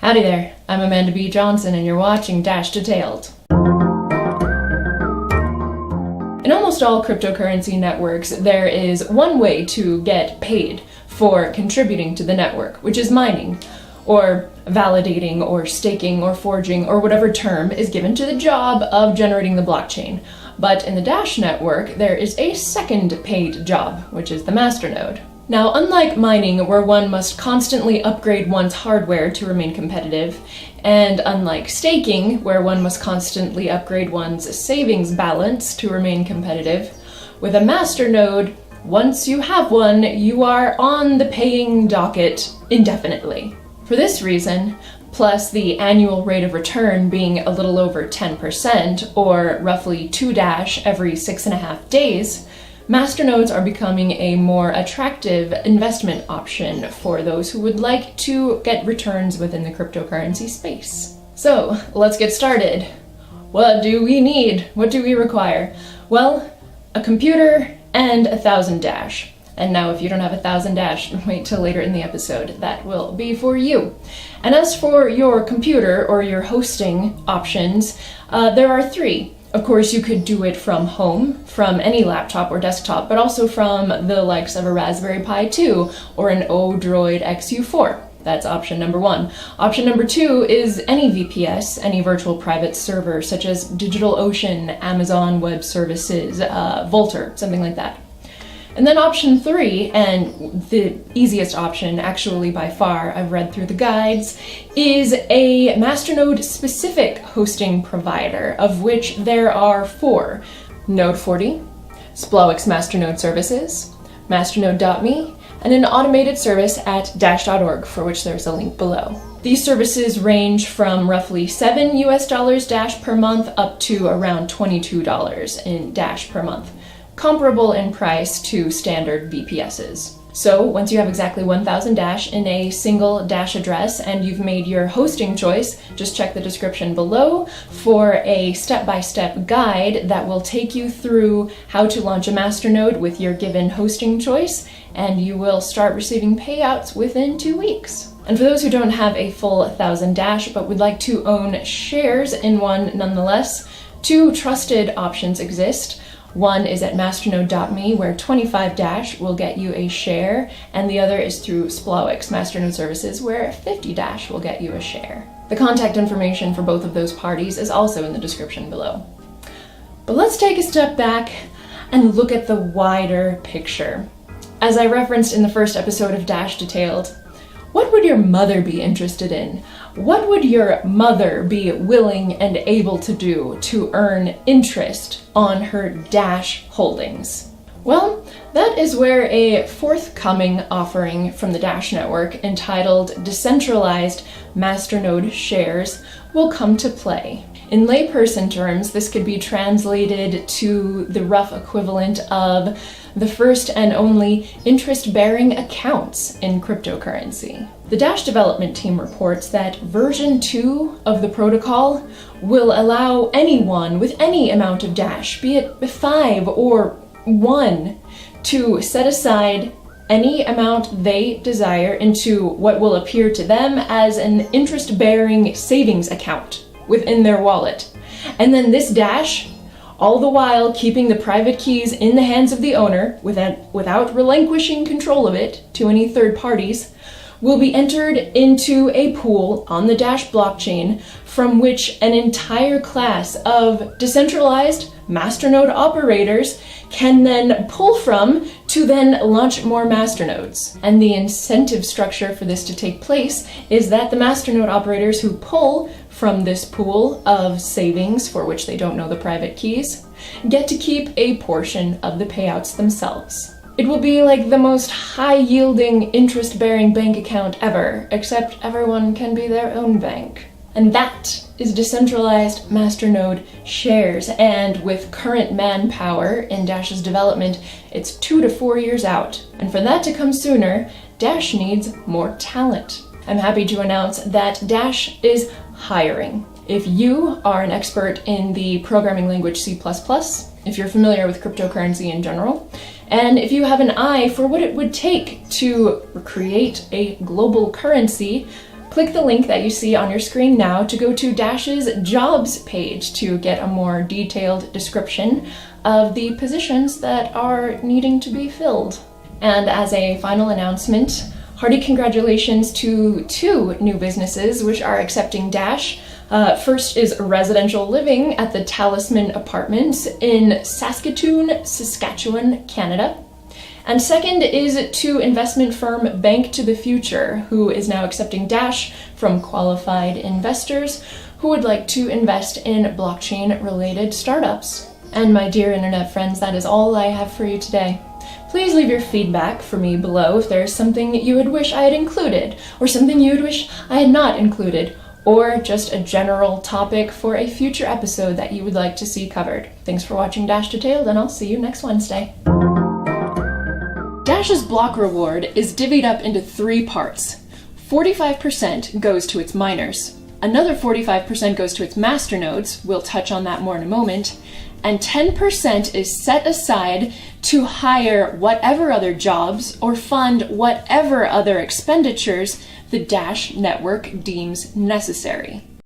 Howdy there, I'm Amanda B. Johnson and you're watching Dash Detailed. In almost all cryptocurrency networks, there is one way to get paid for contributing to the network, which is mining, or validating, or staking, or forging, or whatever term is given to the job of generating the blockchain. But in the Dash network, there is a second paid job, which is the Masternode. Now, unlike mining, where one must constantly upgrade one's hardware to remain competitive, and unlike staking, where one must constantly upgrade one's savings balance to remain competitive, with a Masternode, once you have one, you are on the paying docket indefinitely. For this reason, plus the annual rate of return being a little over 10%, or roughly 2 Dash every 6.5 days, Masternodes are becoming a more attractive investment option for those who would like to get returns within the cryptocurrency space. So, let's get started. What do we need? What do we require? Well, a computer and 1,000 Dash. And now if you don't have 1,000 Dash, wait till later in the episode. That will be for you. And as for your computer or your hosting options, there are 3. Of course, you could do it from home, from any laptop or desktop, but also from the likes of a Raspberry Pi 2 or an Odroid XU4. That's option number 1. Option number 2 is any VPS, any virtual private server, such as DigitalOcean, Amazon Web Services, Vultr, something like that. And then option 3, and the easiest option actually by far, I've read through the guides, is a Masternode specific hosting provider, of which there are 4. Node40, Splowix Masternode Services, Masternode.me, and an automated service at dash.org, for which there's a link below. These services range from roughly $7 Dash per month up to around $22 in Dash per month, comparable in price to standard VPSs. So once you have exactly 1,000 Dash in a single Dash address and you've made your hosting choice, just check the description below for a step-by-step guide that will take you through how to launch a Masternode with your given hosting choice, and you will start receiving payouts within 2 weeks. And for those who don't have a full 1,000 Dash but would like to own shares in one nonetheless, 2 trusted options exist. One is at masternode.me, where 25 Dash will get you a share, and the other is through Splowix Masternode Services, where 50 Dash will get you a share. The contact information for both of those parties is also in the description below. But let's take a step back and look at the wider picture. As I referenced in the first episode of Dash Detailed, what would your mother be interested in? What would your mother be willing and able to do to earn interest on her Dash holdings? Well, that is where a forthcoming offering from the Dash network entitled Decentralized Masternode Shares will come to play. In layperson terms, this could be translated to the rough equivalent of the first and only interest-bearing accounts in cryptocurrency. The Dash development team reports that version 2 of the protocol will allow anyone with any amount of Dash, be it 5 or 1, to set aside any amount they desire into what will appear to them as an interest-bearing savings account within their wallet. And then this Dash, all the while keeping the private keys in the hands of the owner without relinquishing control of it to any third parties, will be entered into a pool on the Dash blockchain from which an entire class of decentralized Masternode operators can then pull from to then launch more Masternodes. And the incentive structure for this to take place is that the Masternode operators who pull from this pool of savings, for which they don't know the private keys, get to keep a portion of the payouts themselves. It will be like the most high-yielding, interest-bearing bank account ever, except everyone can be their own bank. And that is decentralized Masternode shares, and with current manpower in Dash's development, it's 2 to 4 years out. And for that to come sooner, Dash needs more talent. I'm happy to announce that Dash is hiring. If you are an expert in the programming language C++, if you're familiar with cryptocurrency in general, and if you have an eye for what it would take to create a global currency, Click the link that you see on your screen now to go to Dash's jobs page to get a more detailed description of the positions that are needing to be filled. And as a final announcement, hearty congratulations to 2 new businesses which are accepting Dash. First is Residential Living at the Talisman Apartments in Saskatoon, Saskatchewan, Canada. And second is to investment firm Bank to the Future, who is now accepting Dash from qualified investors who would like to invest in blockchain-related startups. And my dear internet friends, that is all I have for you today. Please leave your feedback for me below if there's something you would wish I had included, or something you would wish I had not included, or just a general topic for a future episode that you would like to see covered. Thanks for watching Dash Detailed, and I'll see you next Wednesday. Dash's block reward is divvied up into 3 parts. 45% goes to its miners, another 45% goes to its masternodes, we'll touch on that more in a moment, and 10% is set aside to hire whatever other jobs or fund whatever other expenditures the Dash network deems necessary.